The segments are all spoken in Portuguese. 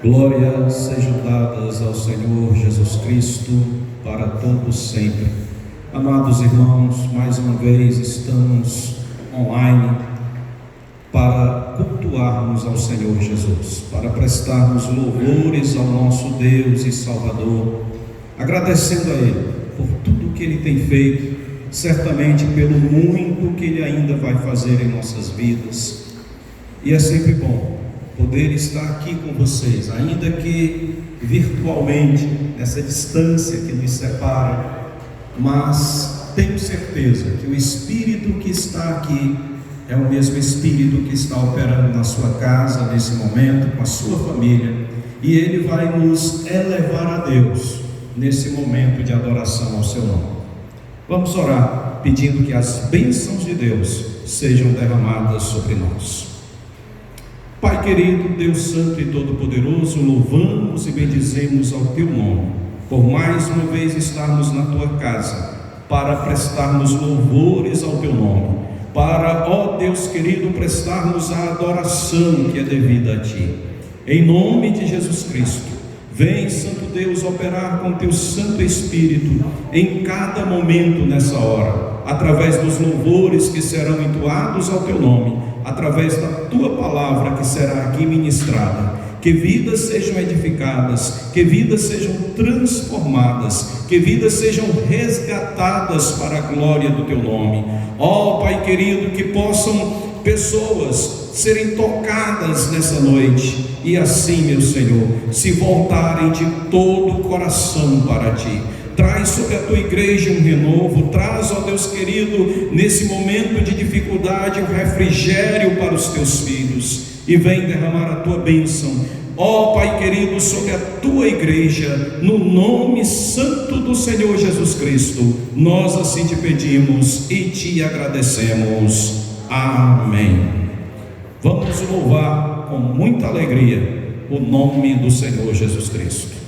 Glórias sejam dadas ao Senhor Jesus Cristo para todos sempre. Amados irmãos, mais uma vez estamos online para cultuarmos ao Senhor Jesus, para prestarmos louvores ao nosso Deus e Salvador, agradecendo a Ele por tudo que Ele tem feito, certamente pelo muito que Ele ainda vai fazer em nossas vidas. E é sempre bom poder estar aqui com vocês, ainda que virtualmente, nessa distância que nos separa, mas tenho certeza que o Espírito que está aqui é o mesmo Espírito que está operando na sua casa, nesse momento, com a sua família, e Ele vai nos elevar a Deus, nesse momento de adoração ao seu nome. Vamos orar, pedindo que as bênçãos de Deus sejam derramadas sobre nós. Pai querido, Deus Santo e Todo-Poderoso, louvamos e bendizemos ao Teu nome, por mais uma vez estarmos na Tua casa, para prestarmos louvores ao Teu nome, para, ó Deus querido, prestarmos a adoração que é devida a Ti. Em nome de Jesus Cristo, vem, Santo Deus, operar com Teu Santo Espírito em cada momento nessa hora, através dos louvores que serão entoados ao Teu nome, através da Tua palavra que será aqui ministrada. Que vidas sejam edificadas, que vidas sejam transformadas, que vidas sejam resgatadas para a glória do Teu nome. Ó Pai querido, que possam pessoas serem tocadas nessa noite, e assim, meu Senhor, se voltarem de todo o coração para Ti. Traz sobre a Tua igreja um renovo, traz, ó Deus querido, nesse momento de dificuldade, um refrigério para os Teus filhos, e vem derramar a Tua bênção, ó Pai querido, sobre a Tua igreja, no nome santo do Senhor Jesus Cristo. Nós assim Te pedimos e Te agradecemos. Amém. Vamos louvar com muita alegria o nome do Senhor Jesus Cristo.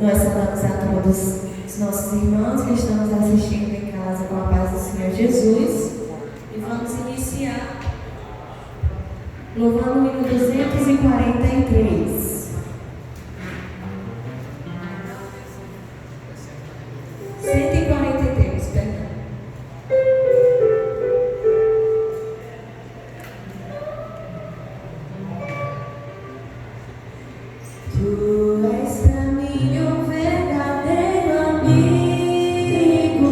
Nós saudamos a todos os nossos irmãos que estão nos assistindo em casa com a paz do Senhor Jesus. E vamos iniciar louvando o hino 243. Tu és pra mim um verdadeiro amigo.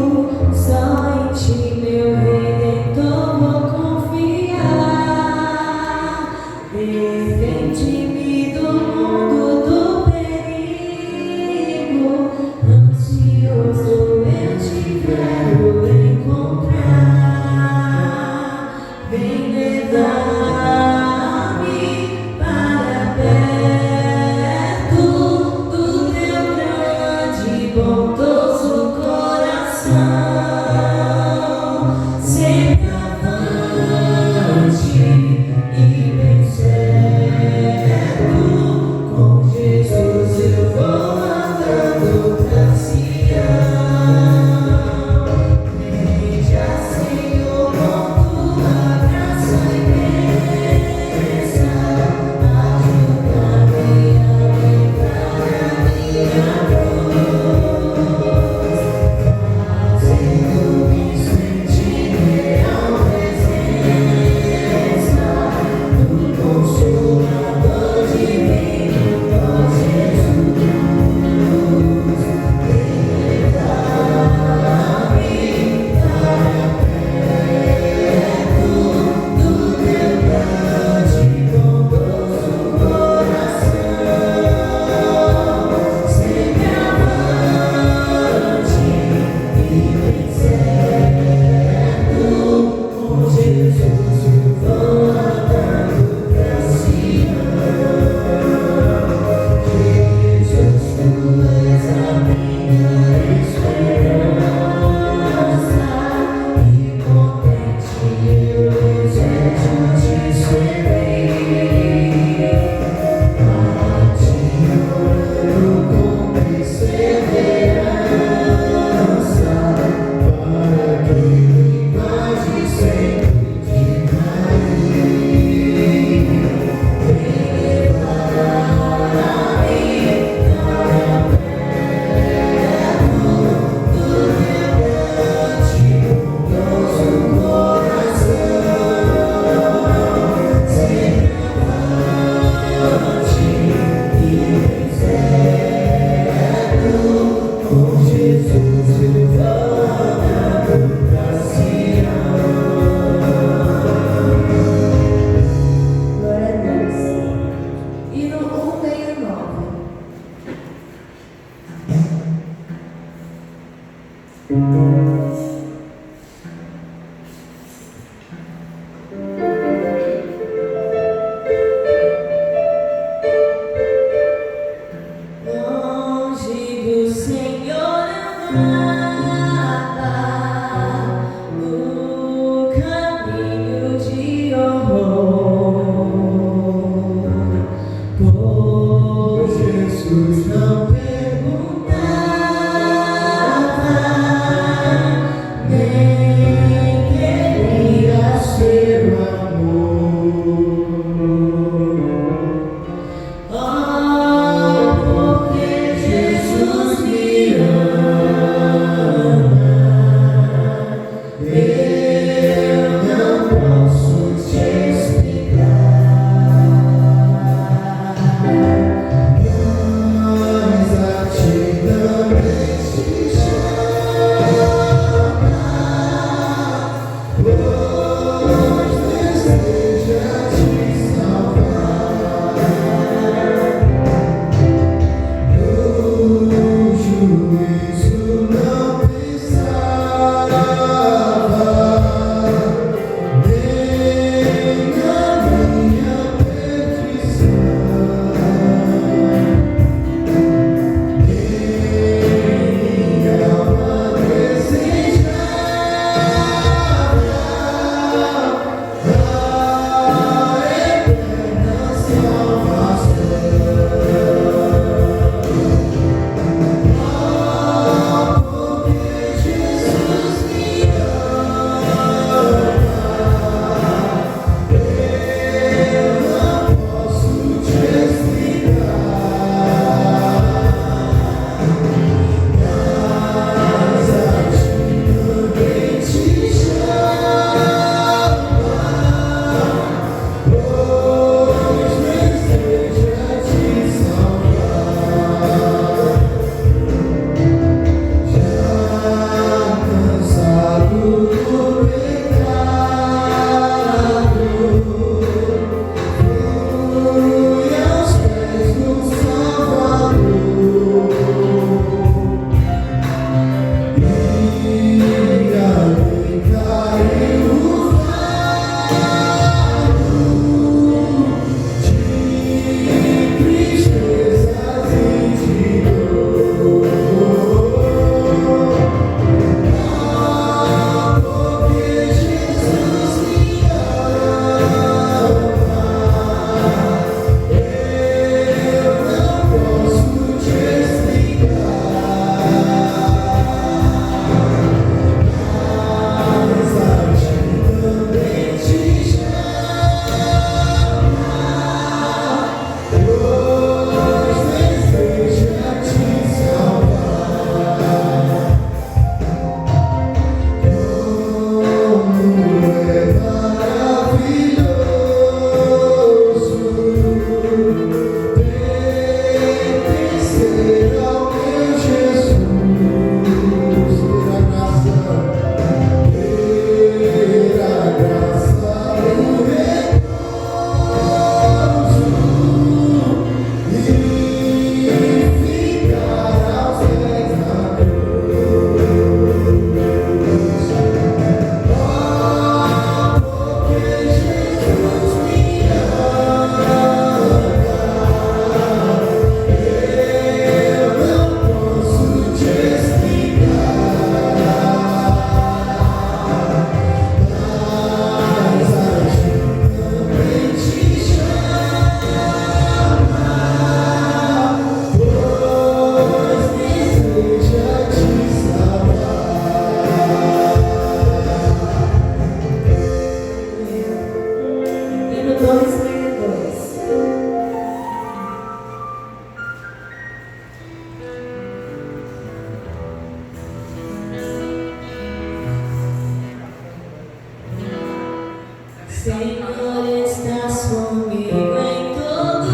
Senhor, estás comigo em todo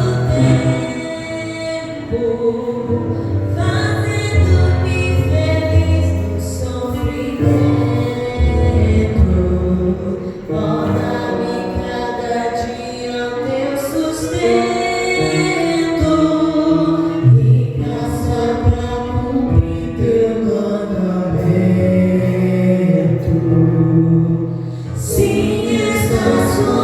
tempo, fazendo-me feliz no sofrimento. Torna-me cada dia o teu sustento e graça pra cumprir teu mandamento. Sim, estás comigo.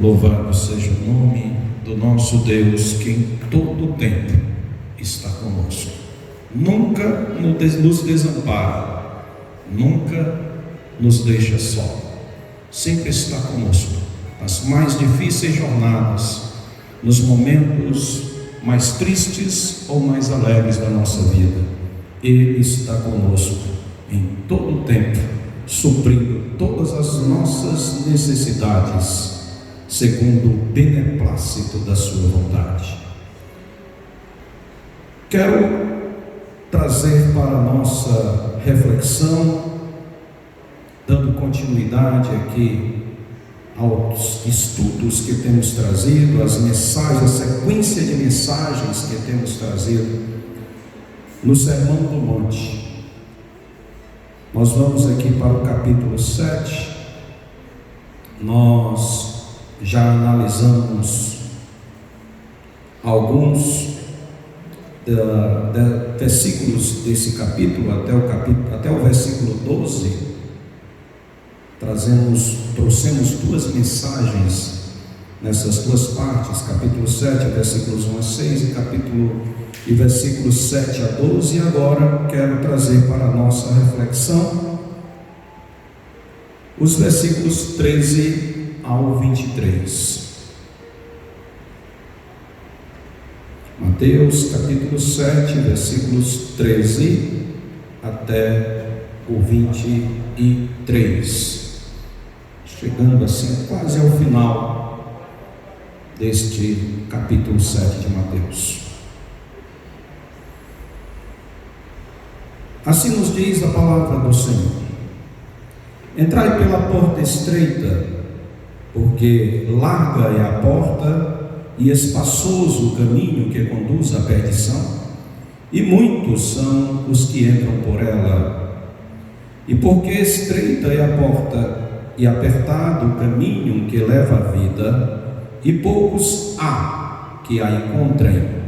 Louvado seja o nome do nosso Deus, que em todo o tempo está conosco. Nunca nos desampara, nunca nos deixa só. Sempre está conosco nas mais difíceis jornadas, nos momentos mais tristes ou mais alegres da nossa vida. Ele está conosco em todo o tempo, suprindo todas as nossas necessidades, segundo o beneplácito da sua vontade. Quero trazer para a nossa reflexão, dando continuidade aqui aos estudos que temos trazido, as mensagens, a sequência de mensagens que temos trazido no Sermão do Monte. Nós vamos aqui para o capítulo 7. Nós já analisamos alguns versículos desse capítulo, até o versículo 12. Trouxemos duas mensagens nessas duas partes, capítulo 7, versículos 1 a 6 e versículos 7 a 12. E agora quero trazer para a nossa reflexão os versículos 13 ao 23. Mateus capítulo 7, versículos 13 até o 23. Chegando assim quase ao final deste capítulo 7 de Mateus. Assim nos diz a palavra do Senhor: entrai pela porta estreita, porque larga é a porta e espaçoso o caminho que conduz à perdição, e muitos são os que entram por ela. E porque estreita é a porta e apertado o caminho que leva à vida, e poucos há que a encontrem.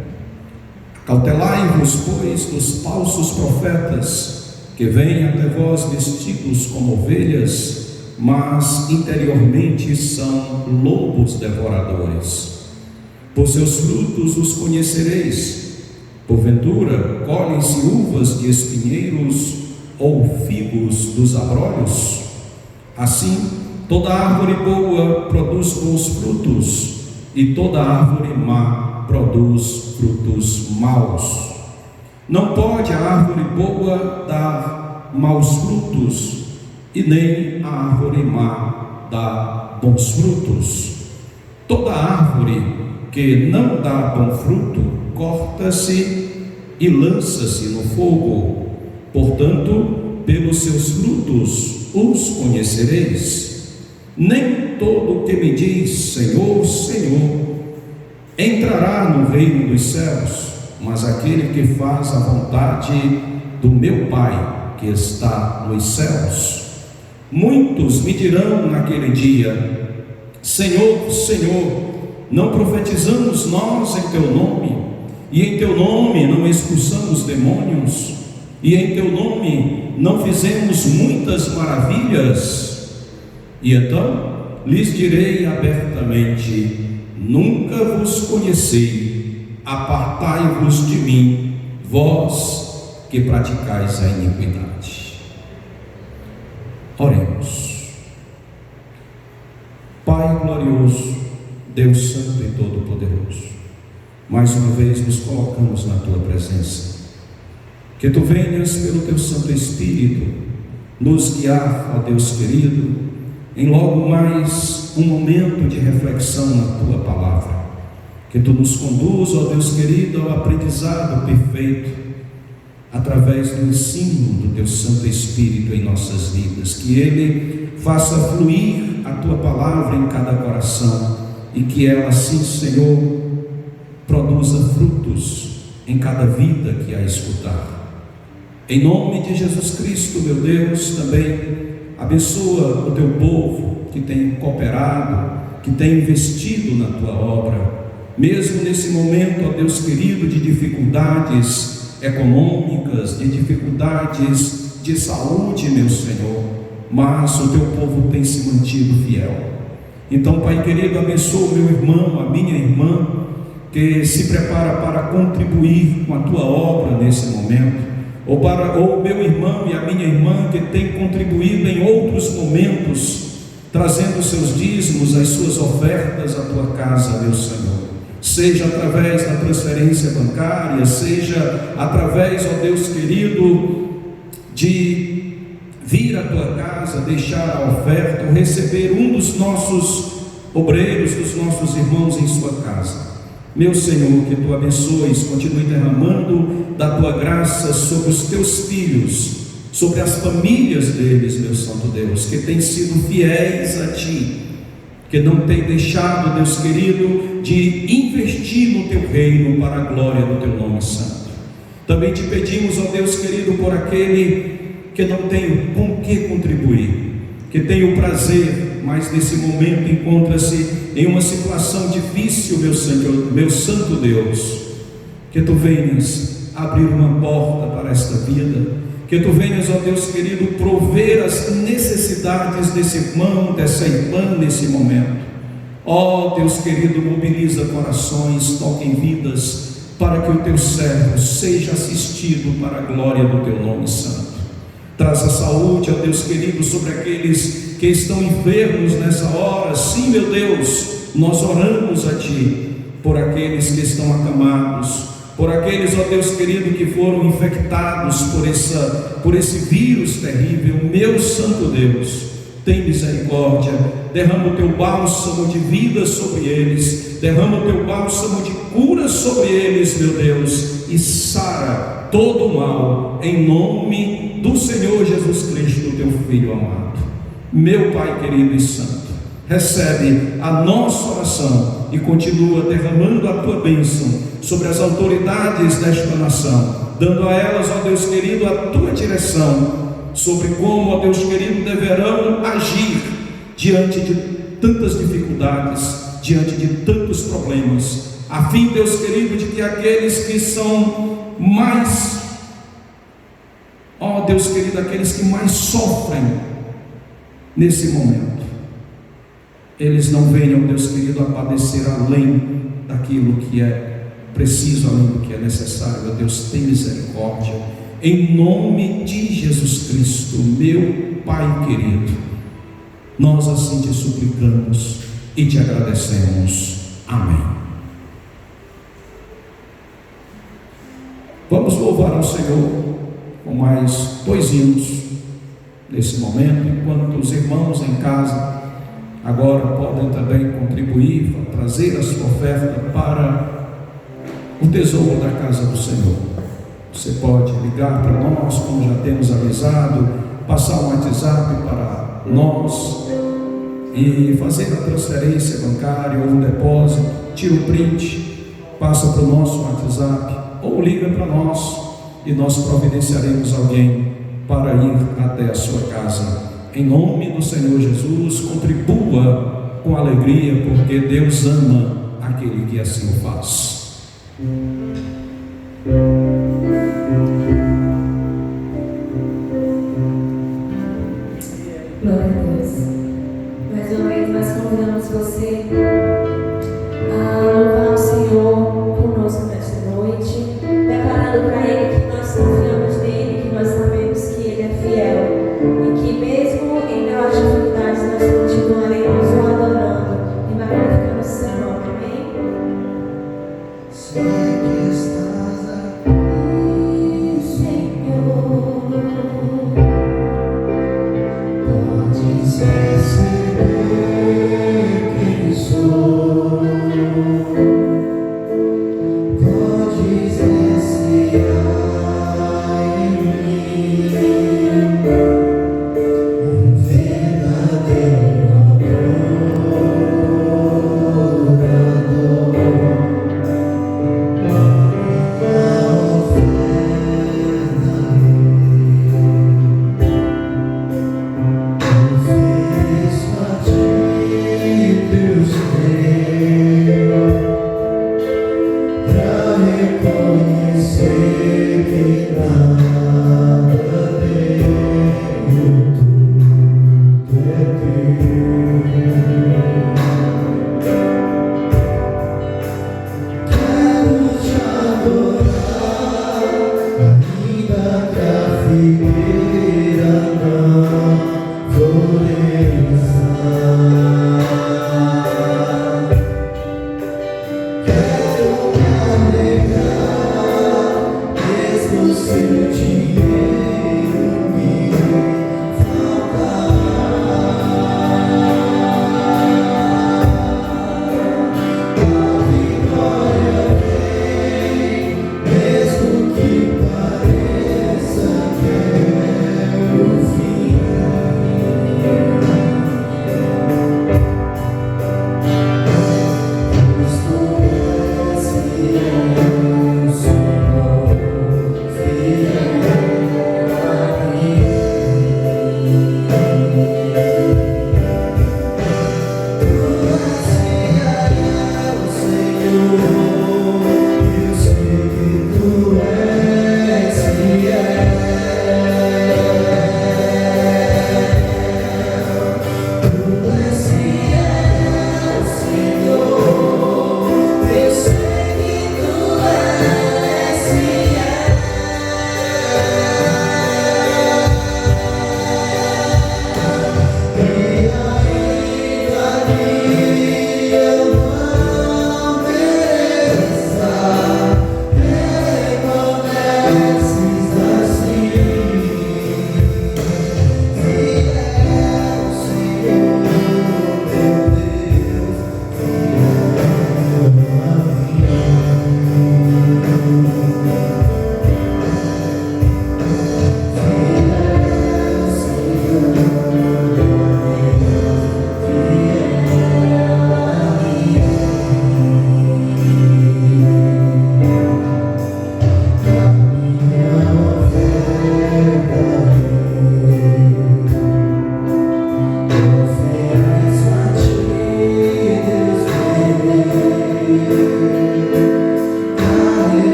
Cautelai-vos, pois, dos falsos profetas, que vêm até vós vestidos como ovelhas, mas interiormente são lobos devoradores. Por seus frutos os conhecereis. Porventura, colhem-se uvas de espinheiros ou figos dos abrolhos? Assim, toda árvore boa produz bons frutos, e toda árvore má produz frutos maus. Não pode a árvore boa dar maus frutos, e nem a árvore má dar bons frutos. Toda árvore que não dá bom fruto, corta-se e lança-se no fogo. Portanto, pelos seus frutos os conhecereis. Nem todo o que me diz Senhor, Senhor entrará no reino dos céus, mas aquele que faz a vontade do meu Pai que está nos céus. Muitos me dirão naquele dia: Senhor, Senhor, não profetizamos nós em teu nome, e em teu nome não expulsamos demônios, e em teu nome não fizemos muitas maravilhas? E então lhes direi abertamente: nunca vos conheci, apartai-vos de mim, vós que praticais a iniquidade. Oremos. Pai glorioso, Deus santo e todo-poderoso, mais uma vez nos colocamos na tua presença. Que tu venhas pelo teu Santo Espírito nos guiar, ó Deus querido, em logo mais um momento de reflexão na tua palavra. Que tu nos conduza, ó Deus querido, ao aprendizado perfeito, através do ensino do teu Santo Espírito em nossas vidas. Que ele faça fluir a tua palavra em cada coração e que ela, assim, Senhor, produza frutos em cada vida que a escutar. Em nome de Jesus Cristo, meu Deus, também abençoa o teu povo que tem cooperado, que tem investido na tua obra, mesmo nesse momento, ó Deus querido, de dificuldades econômicas, de dificuldades de saúde, meu Senhor, mas o teu povo tem se mantido fiel. Então, Pai querido, abençoa o meu irmão, a minha irmã, que se prepara para contribuir com a tua obra nesse momento, ou o meu irmão e a minha irmã que tem contribuído em outros momentos, trazendo seus dízimos, as suas ofertas à tua casa, meu Senhor, seja através da transferência bancária, seja através, ó Deus querido, de vir à tua casa, deixar a oferta, ou receber um dos nossos obreiros, dos nossos irmãos em sua casa. Meu Senhor, que tu abençoes, continue derramando da tua graça sobre os teus filhos, sobre as famílias deles, meu Santo Deus, que têm sido fiéis a ti, que não têm deixado, Deus querido, de investir no teu reino para a glória do teu nome santo. Também te pedimos, ó Deus querido, por aquele que não tem com que contribuir, que tem o prazer, mas nesse momento encontra-se em uma situação difícil, meu Senhor, meu santo Deus, que tu venhas abrir uma porta para esta vida, que tu venhas, ó Deus querido, prover as necessidades desse irmão, dessa irmã nesse momento. Ó Deus querido, mobiliza corações, toca em vidas, para que o teu servo seja assistido para a glória do teu nome santo. Traz a saúde, ó Deus querido, sobre aqueles que estão enfermos nessa hora. Sim, meu Deus, nós oramos a ti por aqueles que estão acamados, por aqueles, ó Deus querido, que foram infectados por esse vírus terrível. Meu santo Deus, tem misericórdia, derrama o teu bálsamo de vida sobre eles, derrama o teu bálsamo de cura sobre eles, meu Deus, e sara todo o mal, em nome do Senhor Jesus Cristo, teu Filho amado. Meu Pai querido e santo, recebe a nossa oração e continua derramando a tua bênção sobre as autoridades desta nação, dando a elas, ó Deus querido, a tua direção sobre como, ó Deus querido, deverão agir diante de tantas dificuldades, diante de tantos problemas, a fim, Deus querido, de que aqueles que são mais, ó Deus querido, aqueles que mais sofrem nesse momento, eles não venham, Deus querido, a padecer além daquilo que é preciso, além do que é necessário. Ó Deus, tem misericórdia, em nome de Jesus Cristo, meu Pai querido, nós assim te suplicamos e te agradecemos. Amém. Vamos louvar ao Senhor com mais 2 hinos nesse momento, enquanto os irmãos em casa agora podem também contribuir, trazer a sua oferta para o tesouro da casa do Senhor. Você pode ligar para nós, como já temos avisado, passar um WhatsApp para nós e fazer a transferência bancária ou um depósito. Tira o print, passa para o nosso WhatsApp ou liga para nós e nós providenciaremos alguém para ir até a sua casa. Em nome do Senhor Jesus, contribua com alegria, porque Deus ama aquele que assim o faz. Glória a Deus. Mais uma vez nós convidamos você a louvar o Senhor conosco.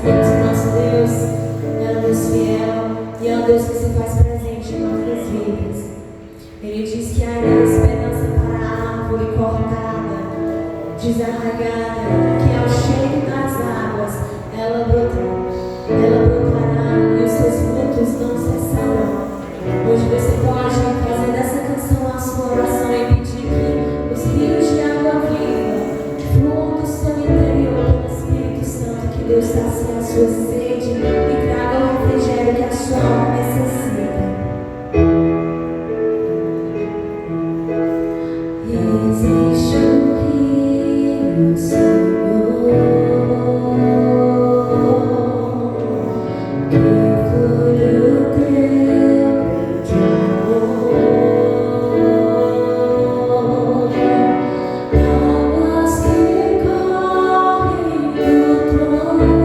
sabemos que nosso Deus é um Deus fiel e é um Deus que se faz presente em nossas vidas. Ele diz que há esperança para a árvore cortada, desarraigada, que ao cheiro das águas ela brotará e os seus frutos não cessarão. Hoje você pode fazer dessa canção a sua oração e pedir que os rios de água viva fluam do seu interior pelo Espírito Santo, que Deus sacie a sua sede e traga o refrigério que a sua alma necessita. Existe um rio, Senhor, que flui do teu amor, águas que correm do trono.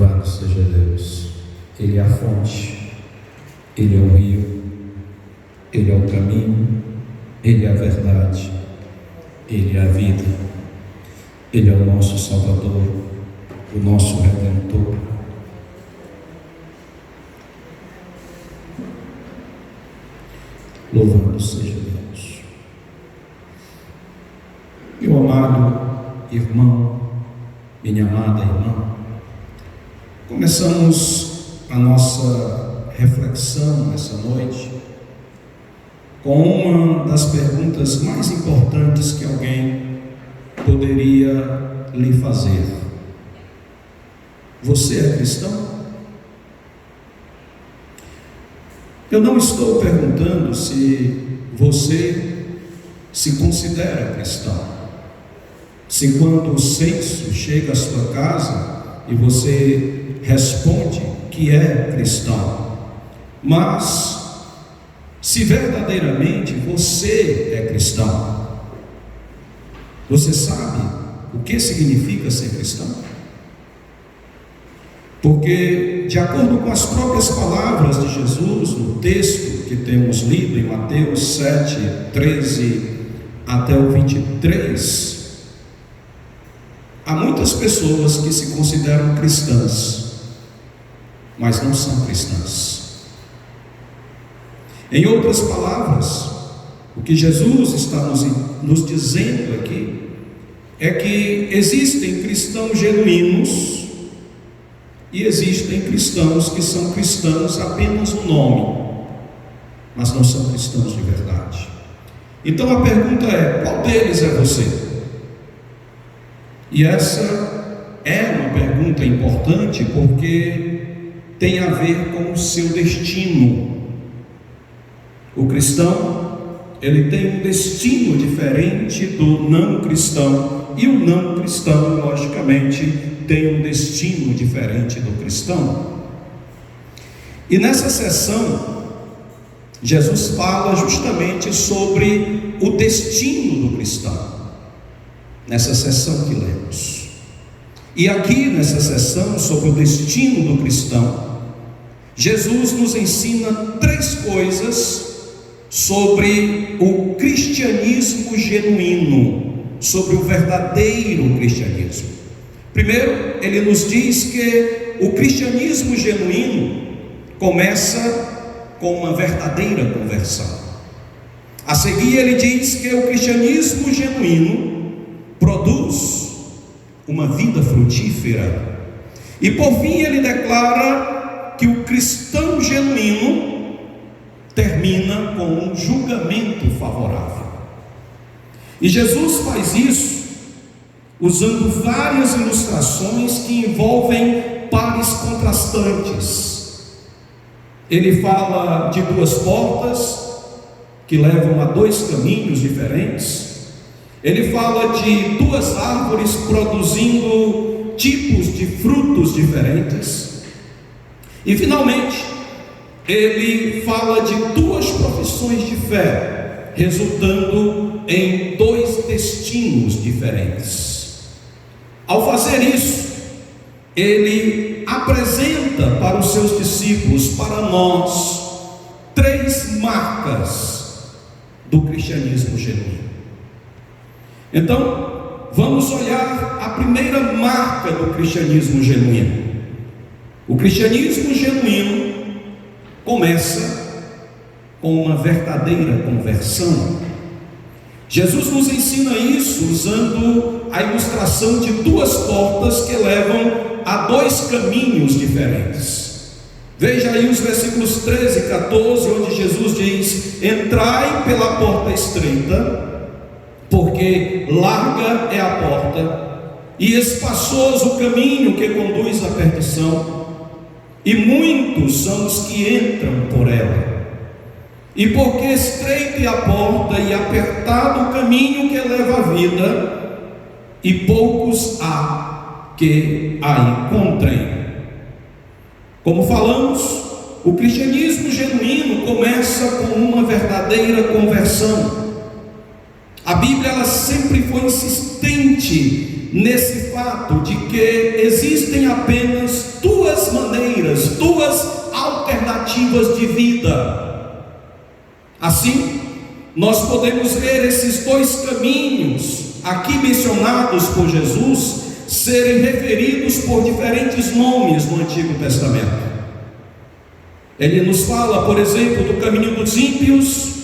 Louvado seja Deus. Ele é a fonte, Ele é o rio, Ele é o caminho, Ele é a verdade, Ele é a vida, Ele é o nosso Salvador, o nosso Redentor. Louvado seja Deus. Meu amado irmão, minha amada irmã, começamos a nossa reflexão essa noite com uma das perguntas mais importantes que alguém poderia lhe fazer: você é cristão? Eu não estou perguntando se você se considera cristão, se quando o censo chega à sua casa e você responde que é cristão, mas se verdadeiramente você é cristão. Você sabe o que significa ser cristão? Porque, de acordo com as próprias palavras de Jesus, no texto que temos lido em Mateus 7, 13 até o 23, há muitas pessoas que se consideram cristãs, mas não são cristãs. Em outras palavras, o que Jesus está nos dizendo aqui é que existem cristãos genuínos e existem cristãos que são cristãos apenas no nome, mas não são cristãos de verdade. Então a pergunta é: qual deles é você? E essa é uma pergunta importante porque tem a ver com o seu destino. O cristão, ele tem um destino diferente do não cristão, e o não cristão, logicamente, tem um destino diferente do cristão. E nessa sessão, Jesus fala justamente sobre o destino do cristão, nessa sessão que lemos. E aqui nessa sessão sobre o destino do cristão, Jesus nos ensina 3 coisas sobre o cristianismo genuíno, sobre o verdadeiro cristianismo. Primeiro, ele nos diz que o cristianismo genuíno começa com uma verdadeira conversão. A seguir, ele diz que o cristianismo genuíno produz uma vida frutífera. E por fim, ele declara que o cristão genuíno termina com um julgamento favorável. E Jesus faz isso usando várias ilustrações que envolvem pares contrastantes. Ele fala de 2 portas que levam a 2 caminhos diferentes. Ele fala de 2 árvores produzindo tipos de frutos diferentes. E finalmente, ele fala de 2 profissões de fé, resultando em 2 destinos diferentes. Ao fazer isso, ele apresenta para os seus discípulos, para nós, 3 marcas do cristianismo genuíno. Então, vamos olhar a primeira marca do cristianismo genuíno. O cristianismo genuíno começa com uma verdadeira conversão. Jesus nos ensina isso usando a ilustração de 2 portas que levam a 2 caminhos diferentes. Veja aí os versículos 13 e 14, onde Jesus diz: entrai pela porta estreita, porque larga é a porta, e espaçoso o caminho que conduz à perdição, e muitos são os que entram por ela. E porque estreita é a porta e apertado o caminho que leva à vida, e poucos há que a encontrem. Como falamos, o cristianismo genuíno começa com uma verdadeira conversão. A Bíblia ela sempre foi insistente nesse fato de que existem apenas 2 Assim, nós podemos ver esses dois caminhos aqui mencionados por Jesus serem referidos por diferentes nomes no Antigo Testamento. Ele nos fala, por exemplo, do caminho dos ímpios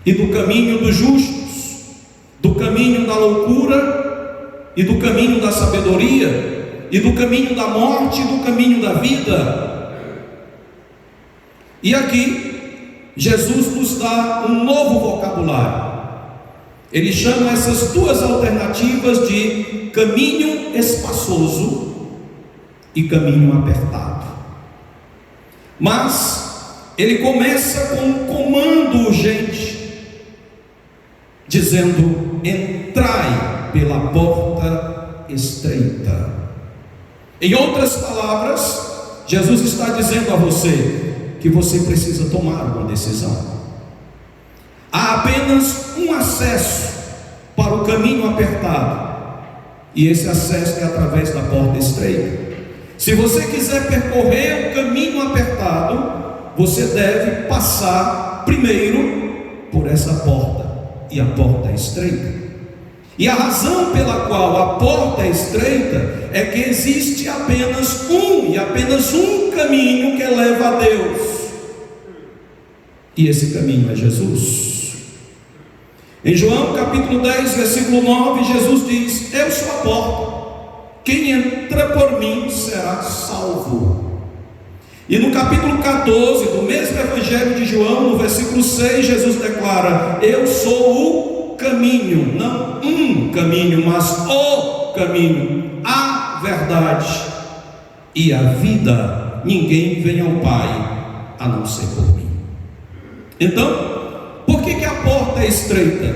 e do caminho dos justos, do caminho da loucura e do caminho da sabedoria, e do caminho da morte e do caminho da vida. E aqui Jesus nos dá um novo vocabulário. Ele chama essas duas alternativas de caminho espaçoso e caminho apertado. Mas ele começa com um comando urgente, dizendo: entrai pela porta estreita. Em outras palavras, Jesus está dizendo a você que você precisa tomar uma decisão. Há apenas um acesso para o caminho apertado, e esse acesso é através da porta estreita. Se você quiser percorrer o caminho apertado, você deve passar primeiro por essa porta, e a porta é estreita. E a razão pela qual a porta é estreita é que existe apenas um caminho que leva a Deus, e esse caminho é Jesus. Em João capítulo 10, versículo 9, Jesus diz: eu sou a porta, quem entra por mim será salvo. E no capítulo 14 do mesmo evangelho de João, no versículo 6, Jesus declara: eu sou o caminho, não um caminho, mas o caminho, a verdade e a vida. Ninguém vem ao Pai a não ser por mim. Então, por que a porta é estreita?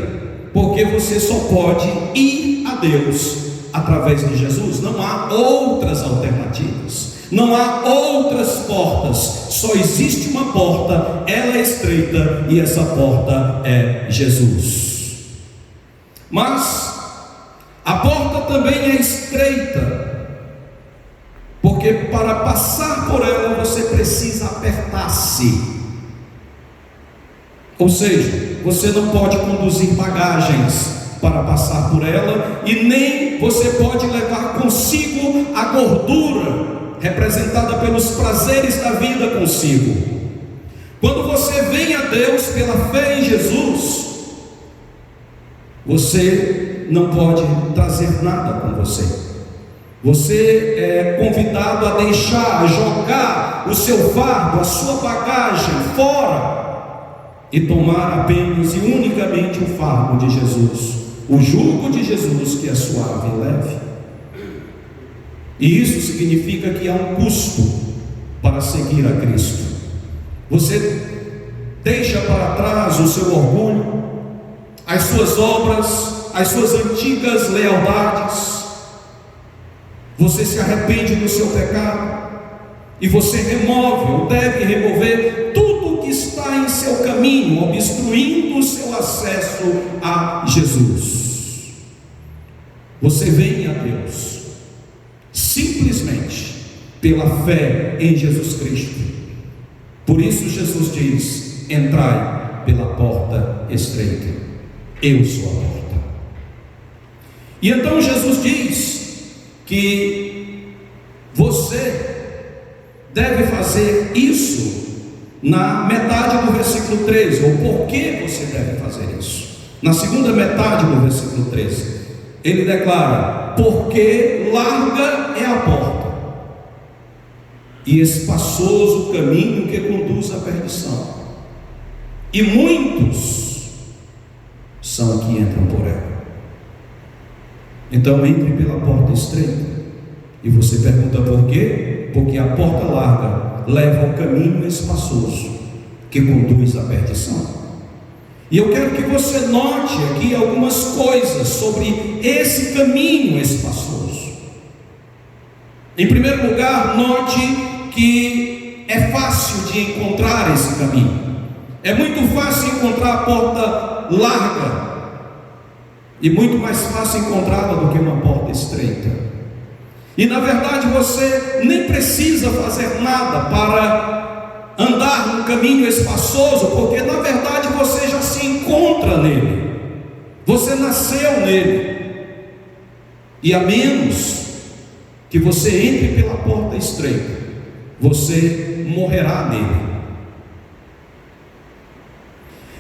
Porque você só pode ir a Deus através de Jesus. Não há outras alternativas, não há outras portas, só existe uma porta, ela é estreita, e essa porta é Jesus. Mas a porta também é estreita, porque para passar por ela você precisa apertar-se. Ou seja, você não pode conduzir bagagens para passar por ela, e nem você pode levar consigo a gordura representada pelos prazeres da vida consigo. Quando você vem a Deus pela fé em Jesus, você não pode trazer nada com você. Você é convidado a deixar, a jogar o seu fardo, a sua bagagem fora, e tomar apenas e unicamente o fardo de Jesus, o jugo de Jesus, que é suave e leve. E isso significa que há um custo para seguir a Cristo. Você deixa para trás o seu orgulho, as suas obras, as suas antigas lealdades. Você se arrepende do seu pecado, e você remove, ou deve remover, tudo que está em seu caminho, obstruindo o seu acesso a Jesus. Você vem a Deus simplesmente pela fé em Jesus Cristo. Por isso Jesus diz: entrai pela porta estreita, eu sou a porta. E então Jesus diz que você deve fazer isso na metade do versículo 13, ou por que você deve fazer isso. Na segunda metade do versículo 13, ele declara: porque larga é a porta e espaçoso o caminho que conduz à perdição, e muitos são que entram por ela. Então entre pela porta estreita. E você pergunta por quê? Porque a porta larga leva ao caminho espaçoso que conduz à perdição. E eu quero que você note aqui algumas coisas sobre esse caminho espaçoso. Em primeiro lugar, note que é fácil de encontrar esse caminho. É muito fácil encontrar a porta larga, e muito mais fácil encontrá-la do que uma porta estreita. E na verdade você nem precisa fazer nada para andar no caminho espaçoso, porque na verdade você já se encontra nele, você nasceu nele, e a menos que você entre pela porta estreita, você morrerá nele.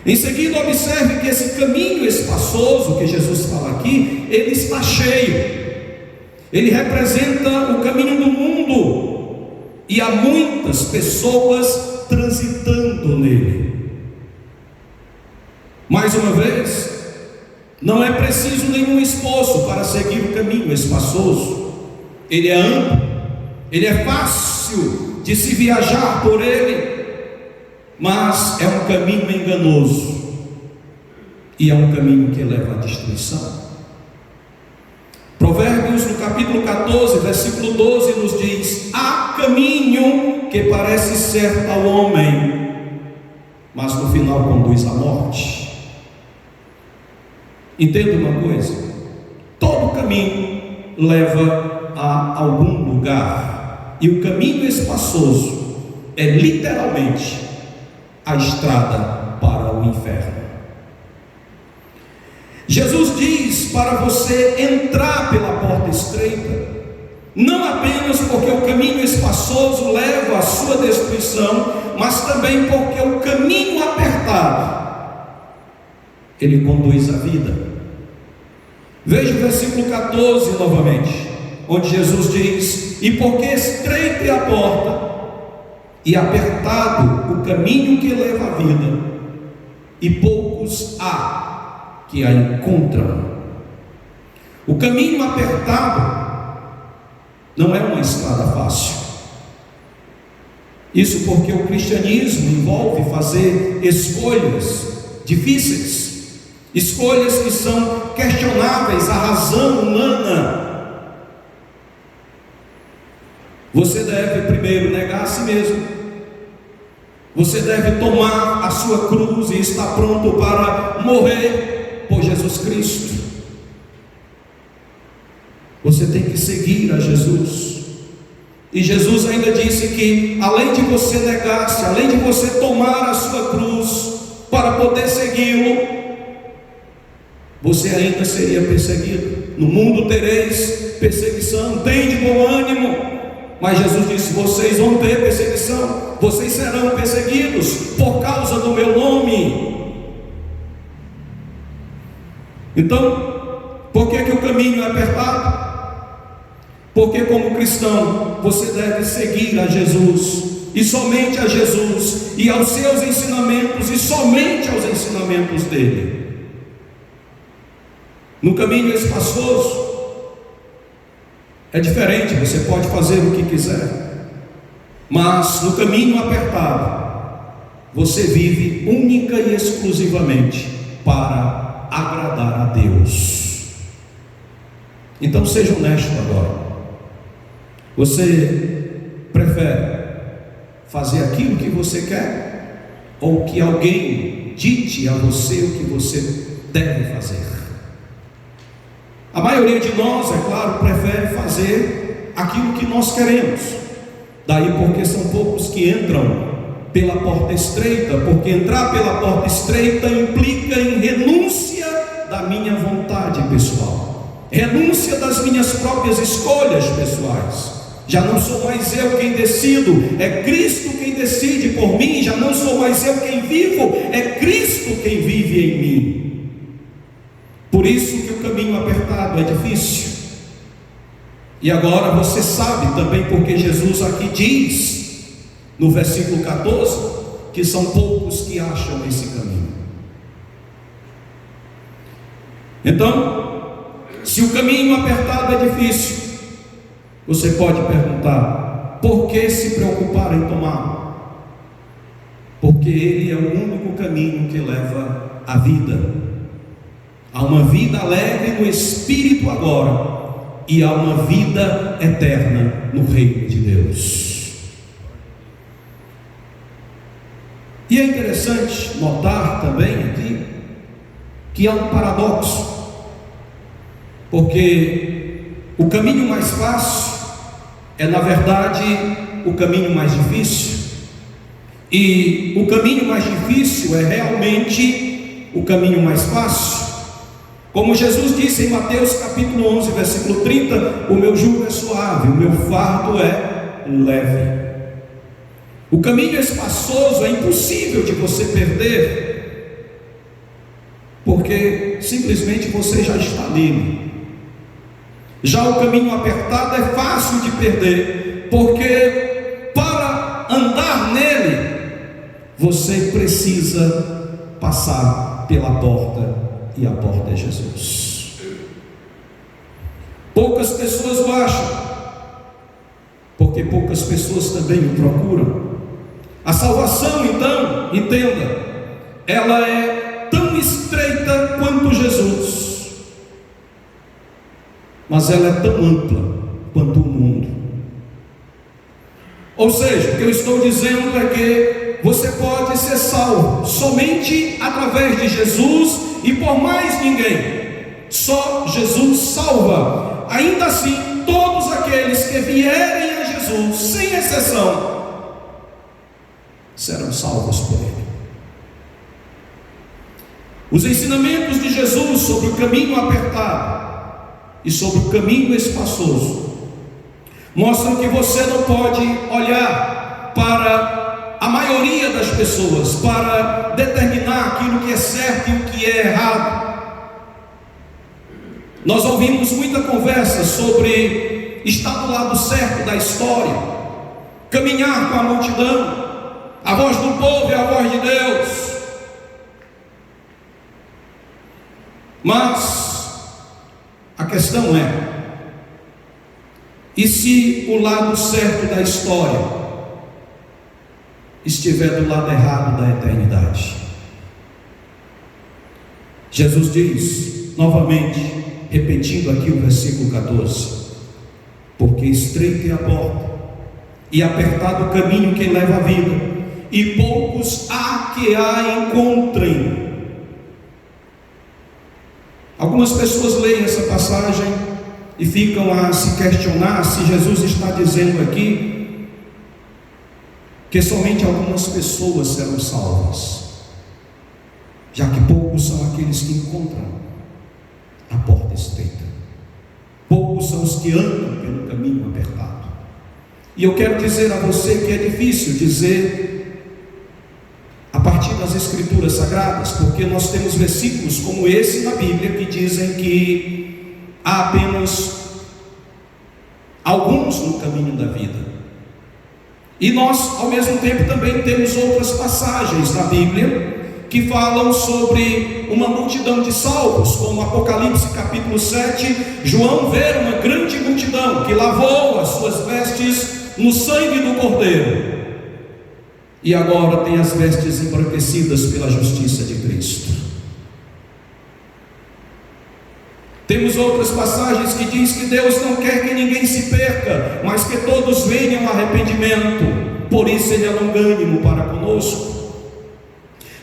Em seguida, observe que esse caminho espaçoso que Jesus fala aqui, ele está cheio, ele representa o caminho do mundo, e há muitas pessoas transitando nele. Mais uma vez, não é preciso nenhum esforço para seguir o caminho espaçoso, ele é amplo, ele é fácil de se viajar por ele, mas é um caminho enganoso, e é um caminho que leva à destruição. Provérbios no capítulo 14, versículo 12 nos diz: há caminho que parece certo ao homem, mas no final conduz à morte. Entenda uma coisa: todo caminho leva a algum lugar, e o caminho espaçoso é literalmente a estrada para o inferno. Jesus diz para você entrar pela porta estreita, não apenas porque o caminho espaçoso leva à sua destruição, mas também porque o caminho apertado, ele conduz à vida. Veja o versículo 14 novamente, onde Jesus diz: e porque estreita é a porta, e apertado o caminho que leva à vida, e poucos há que a encontram. O caminho apertado não é uma estrada fácil. Isso porque o cristianismo envolve fazer escolhas difíceis, escolhas que são questionáveis à razão humana. Você deve primeiro negar a si mesmo. Você deve tomar a sua cruz e estar pronto para morrer por Jesus Cristo. Você tem que seguir a Jesus. E Jesus ainda disse que, além de você negar-se, além de você tomar a sua cruz para poder segui-lo, você ainda seria perseguido. No mundo tereis perseguição, tende bom ânimo. Mas Jesus disse: vocês vão ter perseguição, vocês serão perseguidos por causa do meu nome. Então, por que o caminho é apertado? Porque como cristão, você deve seguir a Jesus, e somente a Jesus, e aos seus ensinamentos, e somente aos ensinamentos dele. No caminho espaçoso é diferente, você pode fazer o que quiser, mas no caminho apertado, você vive única e exclusivamente para agradar a Deus. Então seja honesto agora. Você prefere fazer aquilo que você quer, ou que alguém dite a você o que você deve fazer? A maioria de nós, é claro, prefere fazer aquilo que nós queremos. Daí porque são poucos que entram pela porta estreita, porque entrar pela porta estreita implica em renúncia da minha vontade pessoal, renúncia das minhas próprias escolhas pessoais. Já não sou mais eu quem decido, é Cristo quem decide por mim. Já não sou mais eu quem vivo, é Cristo quem vive em mim. Por isso que o caminho apertado é difícil. E agora você sabe também porque Jesus aqui diz, no versículo 14, que são poucos que acham esse caminho. Então, se o caminho apertado é difícil, você pode perguntar: por que se preocupar em tomá-lo? Porque ele é o único caminho que leva à vida. Há uma vida alegre no Espírito agora, e há uma vida eterna no reino de Deus. E é interessante notar também aqui que há um paradoxo, porque o caminho mais fácil é, na verdade, o caminho mais difícil. E o caminho mais difícil é realmente o caminho mais fácil. Como Jesus disse em Mateus capítulo 11, versículo 30, o meu jugo é suave, o meu fardo é leve. O caminho espaçoso é impossível de você perder, porque simplesmente você já está nele. Já o caminho apertado é fácil de perder, porque para andar nele, você precisa passar pela porta, e a porta é Jesus. Poucas pessoas o acham, porque poucas pessoas também o procuram. A salvação, então, entenda, ela é tão estreita quanto Jesus, mas ela é tão ampla quanto o mundo. Ou seja, o que eu estou dizendo é que você pode ser salvo somente através de Jesus e por mais ninguém. Só Jesus salva. Ainda assim, todos aqueles que vierem a Jesus, sem exceção, serão salvos por Ele. Os ensinamentos de Jesus sobre o caminho apertado e sobre o caminho espaçoso mostram que você não pode olhar para a maioria das pessoas para determinar aquilo que é certo e o que é errado. Nós ouvimos muita conversa sobre estar do lado certo da história, caminhar com a multidão. A voz do povo é a voz de Deus. Mas a questão é: e se o lado certo da história estiver do lado errado da eternidade? Jesus diz, novamente, repetindo aqui o versículo 14: porque estreita é a porta e apertado o caminho que leva à vida, e poucos há que a encontrem. Algumas pessoas leem essa passagem e ficam a se questionar se Jesus está dizendo aqui que somente algumas pessoas serão salvas, já que poucos são aqueles que encontram a porta estreita. Poucos são os que andam pelo caminho apertado. E eu quero dizer a você que é difícil dizer a partir das Escrituras Sagradas, porque nós temos versículos como esse na Bíblia que dizem que há apenas alguns no caminho da vida. E nós, ao mesmo tempo, também temos outras passagens na Bíblia que falam sobre uma multidão de salvos, como Apocalipse capítulo 7, João vê uma grande multidão que lavou as suas vestes no sangue do Cordeiro, e agora tem as vestes embranquecidas pela justiça de Cristo. Temos outras passagens que diz que Deus não quer que ninguém se perca, mas que todos venham ao arrependimento. Por isso Ele é longânimo para conosco.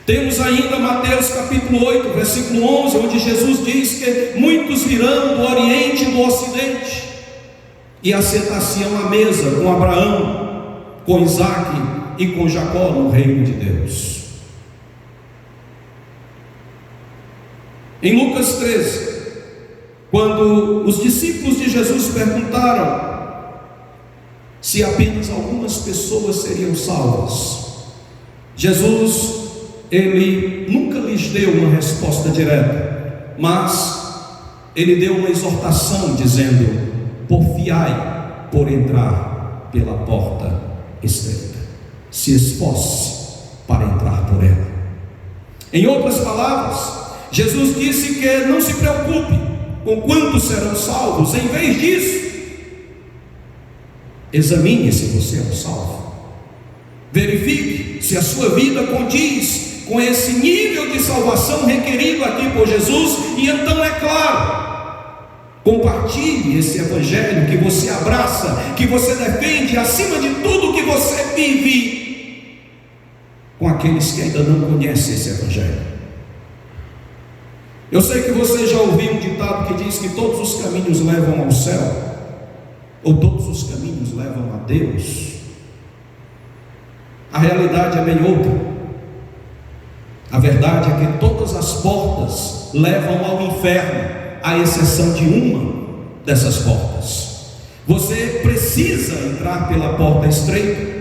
Temos ainda Mateus capítulo 8, versículo 11, onde Jesus diz que muitos virão do Oriente e do Ocidente e assentar-se-ão à mesa com Abraão, com Isaque e com Jacó no reino de Deus. Em Lucas 13, quando os discípulos de Jesus perguntaram se apenas algumas pessoas seriam salvas, Jesus, Ele nunca lhes deu uma resposta direta, mas Ele deu uma exortação dizendo: porfiai por entrar pela porta estreita, se esforce para entrar por ela. Em outras palavras, Jesus disse que não se preocupe com quantos serão salvos. Em vez disso, examine se você é um salvo, verifique se a sua vida condiz com esse nível de salvação requerido aqui por Jesus, e então, é claro, compartilhe esse evangelho que você abraça, que você defende acima de tudo que você vive, com aqueles que ainda não conhecem esse evangelho. Eu sei que você já ouviu um ditado que diz que todos os caminhos levam ao céu, ou todos os caminhos levam a Deus. a realidade é bem outra. A verdade é que todas as portas levam ao inferno, à exceção de uma dessas portas. Você precisa entrar pela porta estreita,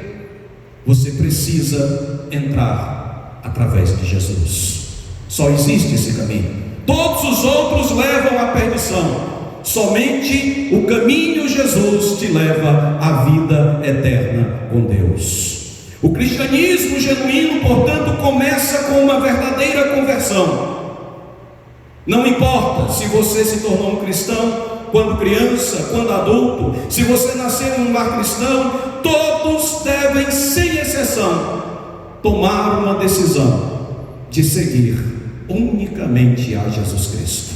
você precisa entrar através de Jesus. Só existe esse caminho. Todos os outros levam à perdição. Somente o caminho Jesus te leva à vida eterna com Deus. O cristianismo genuíno, portanto, começa com uma verdadeira conversão. Não importa se você se tornou um cristão quando criança, quando adulto, se você nasceu em um lar cristão, todos devem, sem exceção, tomar uma decisão de seguir unicamente a Jesus Cristo.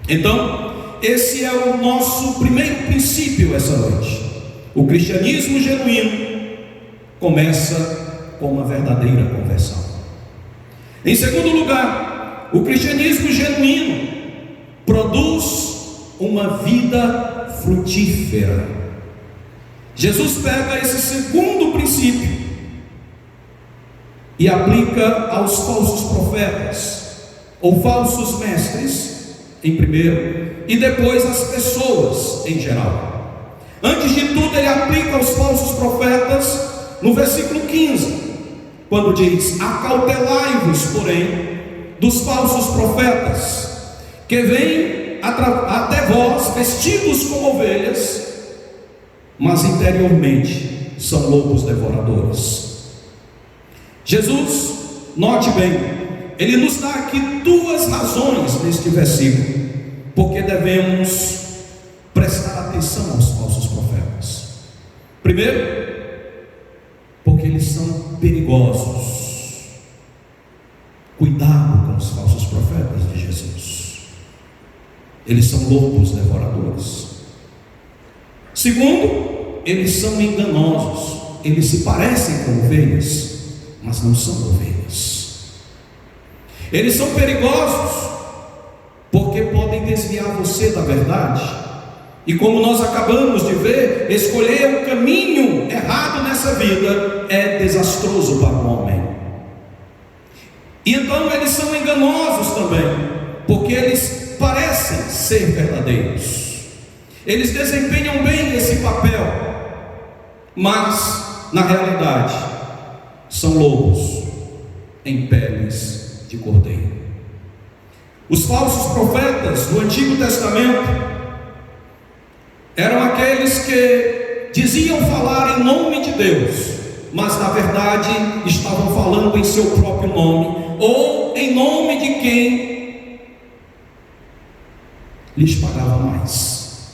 Então, esse é o nosso primeiro princípio essa noite. O cristianismo genuíno começa com uma verdadeira conversão. Em segundo lugar, o cristianismo genuíno produz uma vida frutífera. Jesus pega esse segundo princípio e aplica aos falsos profetas ou falsos mestres em primeiro, e depois às pessoas em geral. Antes de tudo, ele aplica aos falsos profetas no versículo 15, quando diz: acautelai-vos, porém, dos falsos profetas, que vêm até vós vestidos como ovelhas, mas interiormente são lobos devoradores. Jesus, note bem, ele nos dá aqui duas razões neste versículo porque devemos prestar atenção aos falsos profetas. Primeiro, porque eles são perigosos. Cuidado com os falsos profetas de Jesus. Eles são lobos devoradores. Segundo, eles são enganosos. Eles se parecem com ovelhas, mas não são ovelhas. Eles são perigosos porque podem desviar você da verdade. E como nós acabamos de ver, escolher o caminho errado nessa vida é desastroso para o homem. E então eles são enganosos também, porque eles parecem ser verdadeiros. Eles desempenham bem esse papel, mas na realidade são lobos em peles de cordeiro. Os falsos profetas do Antigo Testamento eram aqueles que diziam falar em nome de Deus, mas na verdade estavam falando em seu próprio nome, ou em nome de quem lhes pagava mais.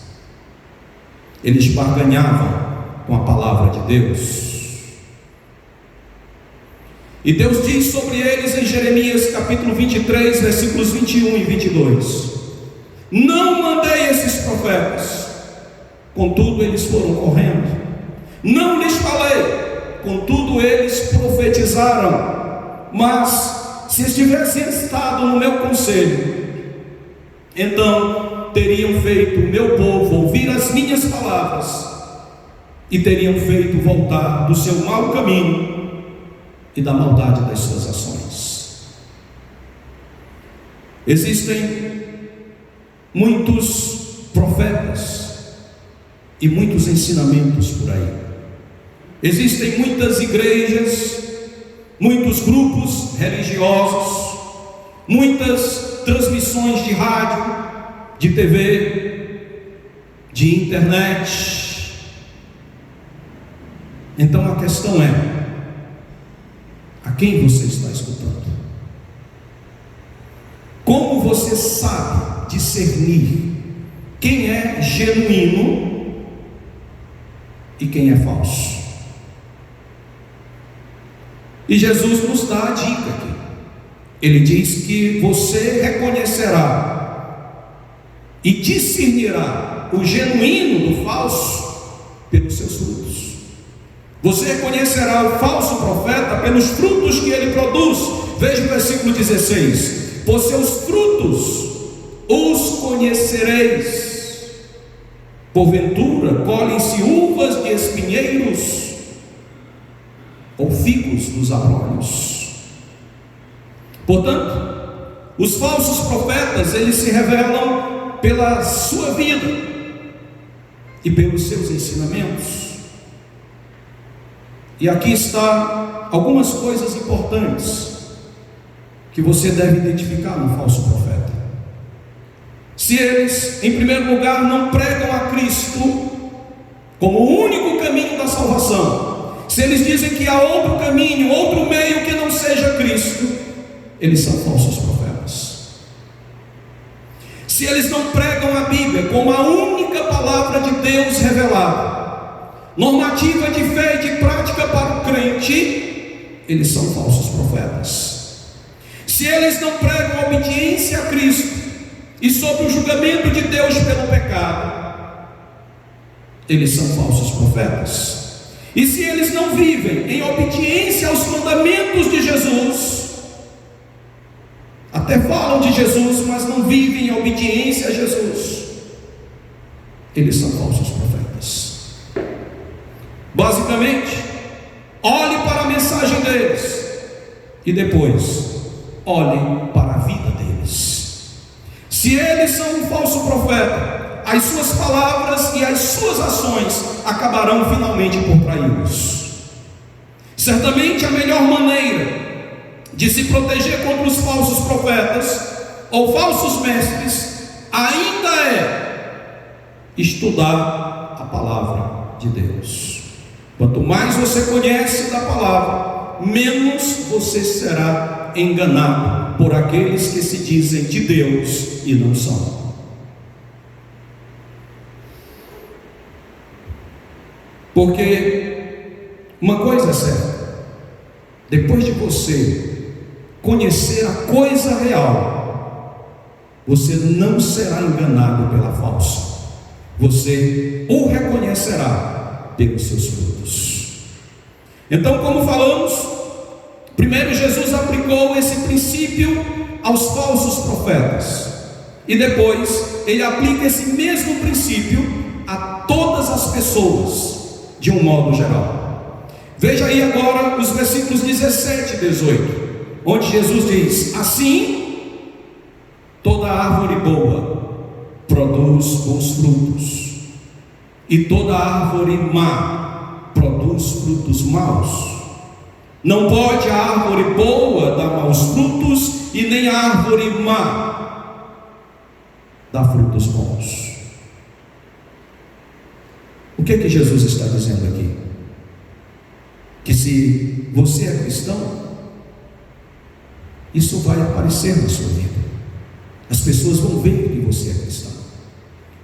Eles barganhavam com a palavra de Deus. E Deus diz sobre eles em Jeremias capítulo 23, versículos 21 e 22: não mandei esses profetas, contudo eles foram correndo. Não lhes falei, contudo eles profetizaram. Mas se estivessem estado no meu conselho, então teriam feito o meu povo ouvir as minhas palavras, e teriam feito voltar do seu mau caminho e da maldade das suas ações. Existem muitos profetas e muitos ensinamentos por aí. Existem muitas igrejas, muitos grupos religiosos, muitas transmissões de rádio, de TV, de internet. Então a questão é: a quem você está escutando? Como você sabe discernir quem é genuíno e quem é falso? E Jesus nos dá a dica aqui. Ele diz que você reconhecerá e discernirá o genuíno do falso pelos seus frutos. Você reconhecerá o falso profeta pelos frutos que ele produz. Veja o versículo 16: por seus frutos os conhecereis. Porventura colhem-se uvas de espinheiros, ou figos nos abrolhos. Portanto, os falsos profetas, eles se revelam pela sua vida e pelos seus ensinamentos. E aqui está algumas coisas importantes que você deve identificar no falso profeta. Se eles, em primeiro lugar, não pregam a Cristo como o único caminho da salvação, se eles dizem que há outro caminho, outro meio que não seja Cristo, eles são falsos profetas. Se eles não pregam a Bíblia como a única palavra de Deus revelada, normativa de fé e de prática para o crente, eles são falsos profetas. Se eles não pregam a obediência a Cristo e sobre o julgamento de Deus pelo pecado, eles são falsos profetas. E se eles não vivem em obediência aos mandamentos de Jesus, até falam de Jesus, mas não vivem em obediência a Jesus, eles são falsos profetas. Basicamente, olhe para a mensagem deles e depois olhe para a vida deles. Se eles são um falso profeta, as suas palavras e as suas ações acabarão finalmente por traí-los. Certamente a melhor maneira de se proteger contra os falsos profetas ou falsos mestres ainda é estudar a palavra de Deus. Quanto mais você conhece da palavra, menos você será enganado por aqueles que se dizem de Deus e não são. Porque uma coisa é certa: depois de você conhecer a coisa real, você não será enganado pela falsa. Você o reconhecerá pelos seus frutos. Então, como falamos, primeiro Jesus aplicou esse princípio aos falsos profetas, e depois ele aplica esse mesmo princípio a todas as pessoas de um modo geral. Veja aí agora os versículos 17 e 18, onde Jesus diz: assim, toda árvore boa produz bons frutos, e toda árvore má produz frutos maus. Não pode a árvore boa dar maus frutos, e nem a árvore má dar frutos bons. O que é que Jesus está dizendo aqui? Que se você é cristão, isso vai aparecer na sua vida. As pessoas vão ver que você é cristão.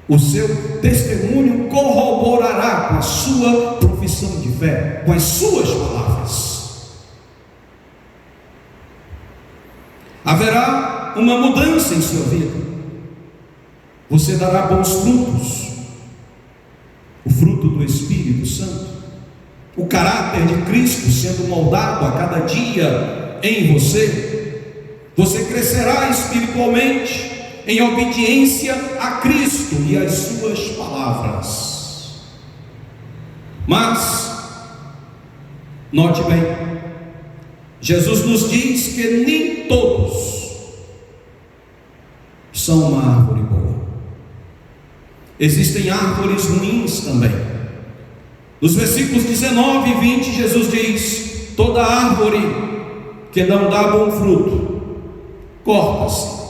O seu testemunho corroborará com a sua profissão de fé, com as suas palavras. Haverá uma mudança em sua vida. Você dará bons frutos, o fruto do Espírito Santo, o caráter de Cristo sendo moldado a cada dia em você. Você crescerá espiritualmente em obediência a Cristo e às suas palavras. Mas note bem, Jesus nos diz que nem todos são uma árvore boa. Existem árvores ruins também. Nos versículos 19 e 20, Jesus diz: toda árvore que não dá bom fruto, corta-se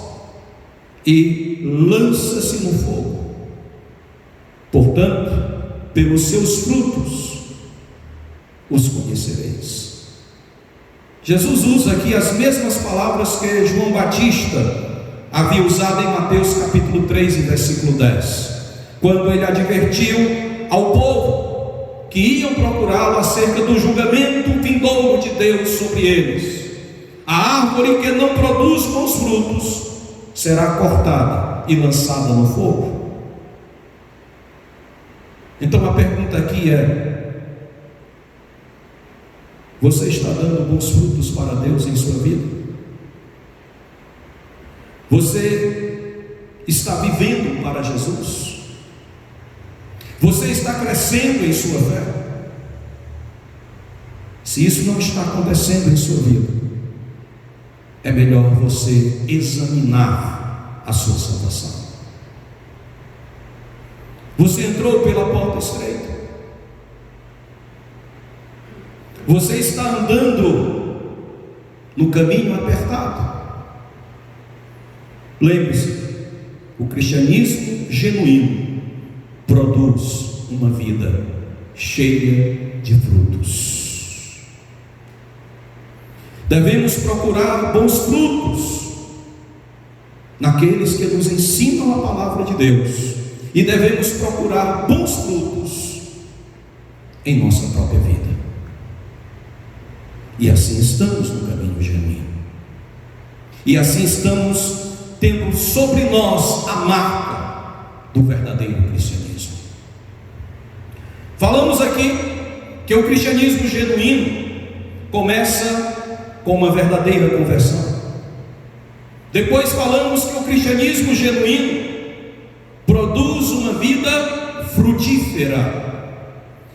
e lança-se no fogo. Portanto, pelos seus frutos os conhecereis. Jesus usa aqui as mesmas palavras que João Batista havia usado em Mateus capítulo 3 e versículo 10, quando ele advertiu ao povo que iam procurá-lo acerca do julgamento vindouro de Deus sobre eles. A árvore que não produz bons frutos será cortada e lançada no fogo. Então a pergunta aqui é: você está dando bons frutos para Deus em sua vida? Você está vivendo para Jesus? Você está crescendo em sua fé? Se isso não está acontecendo em sua vida, é melhor você examinar a sua salvação. Você entrou pela porta estreita. Você está andando no caminho apertado. Lembre-se, o cristianismo genuíno produz uma vida cheia de frutos. Devemos procurar bons frutos naqueles que nos ensinam a palavra de Deus, e devemos procurar bons frutos em nossa própria vida. E assim estamos no caminho genuíno, e assim estamos tendo sobre nós a marca do verdadeiro cristianismo. Falamos aqui que o cristianismo genuíno começa com uma verdadeira conversão. Depois falamos que o cristianismo genuíno produz uma vida frutífera.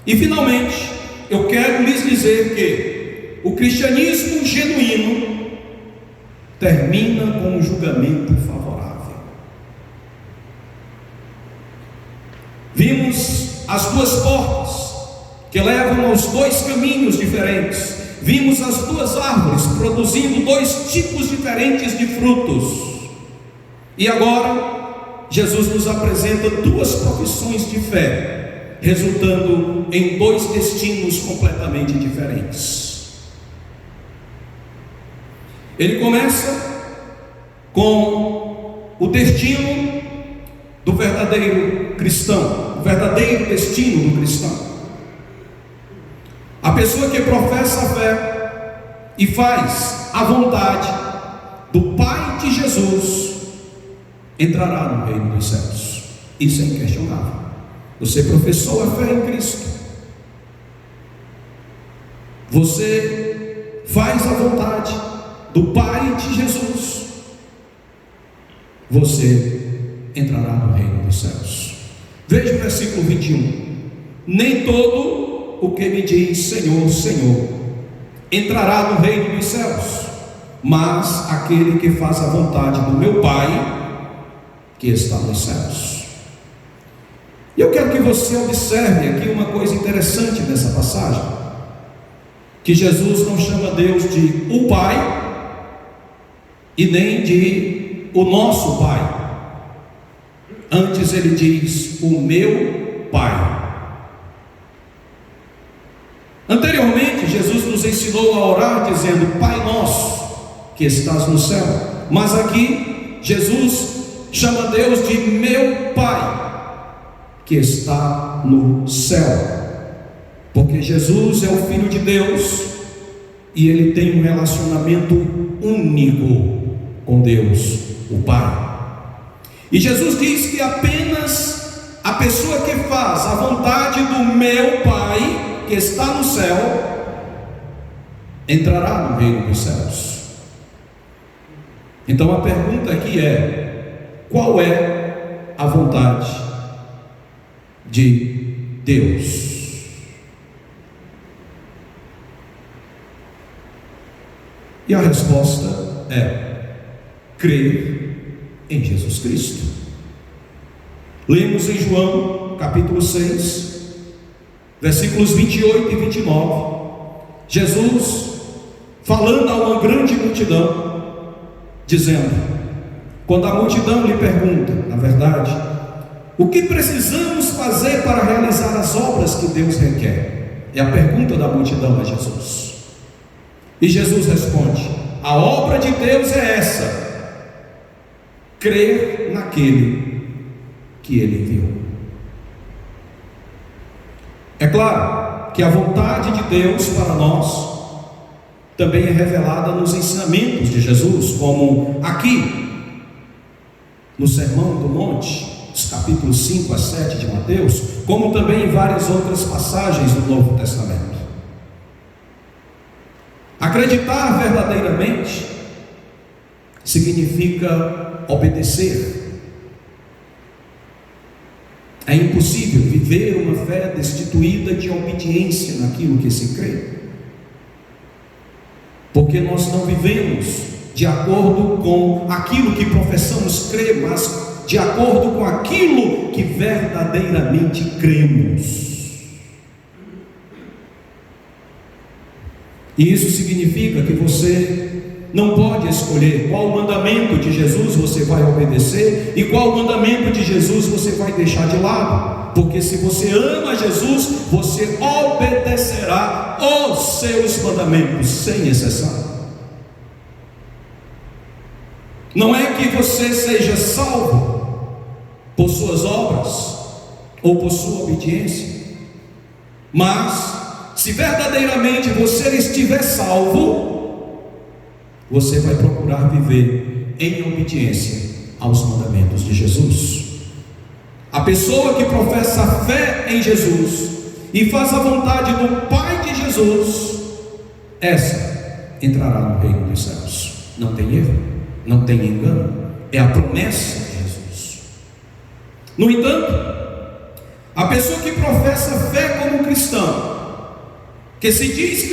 E finalmente, eu quero lhes dizer que o cristianismo genuíno termina com um julgamento favorável. Vimos as duas portas que levam aos dois caminhos diferentes. Vimos as duas árvores produzindo dois tipos diferentes de frutos. E agora, Jesus nos apresenta duas profissões de fé, resultando em dois destinos completamente diferentes. Ele começa com o destino do verdadeiro cristão, o verdadeiro destino do cristão. A pessoa que professa a fé e faz a vontade do Pai de Jesus entrará no reino dos céus. Isso é inquestionável. Você professou a fé em Cristo, você faz a vontade do Pai de Jesus, você entrará no reino dos céus. Veja o versículo 21. Nem todo o que me diz Senhor, Senhor entrará no reino dos céus, mas aquele que faz a vontade do meu Pai que está nos céus. E eu quero que você observe aqui uma coisa interessante nessa passagem, que Jesus não chama Deus de o Pai e nem de o nosso Pai. Antes ele diz o meu Pai. Anteriormente Jesus nos ensinou a orar dizendo Pai nosso que estás no céu, mas aqui Jesus chama Deus de meu Pai que está no céu, porque Jesus é o Filho de Deus e ele tem um relacionamento único com Deus, o Pai. E Jesus diz que apenas a pessoa que faz a vontade do meu Pai que está no céu entrará no reino dos céus. Então a pergunta aqui é: qual é a vontade de Deus? E a resposta é crer em Jesus Cristo. Lemos em João capítulo 6, versículos 28 e 29, Jesus falando a uma grande multidão, dizendo, quando a multidão lhe pergunta, na verdade, o que precisamos fazer para realizar as obras que Deus requer? É a pergunta da multidão a Jesus. E Jesus responde: a obra de Deus é essa, crer naquele que Ele enviou. É claro que a vontade de Deus para nós também é revelada nos ensinamentos de Jesus, como aqui no Sermão do Monte, os capítulos 5 a 7 de Mateus, como também em várias outras passagens do Novo Testamento. Acreditar verdadeiramente significa obedecer. É impossível viver uma fé destituída de obediência naquilo que se crê. porque nós não vivemos de acordo com aquilo que professamos crer, mas de acordo com aquilo que verdadeiramente cremos. E isso significa que você não pode escolher qual mandamento de Jesus você vai obedecer e qual mandamento de Jesus você vai deixar de lado, porque se você ama Jesus, você obedecerá os seus mandamentos sem exceção. Não é que você seja salvo por suas obras ou por sua obediência, mas se verdadeiramente você estiver salvo, você vai procurar viver em obediência aos mandamentos de Jesus. A pessoa que professa a fé em Jesus e faz a vontade do Pai de Jesus, essa entrará no reino dos céus. Não tem erro, não tem engano, é a promessa de Jesus. No entanto, a pessoa que professa fé como cristão, que se diz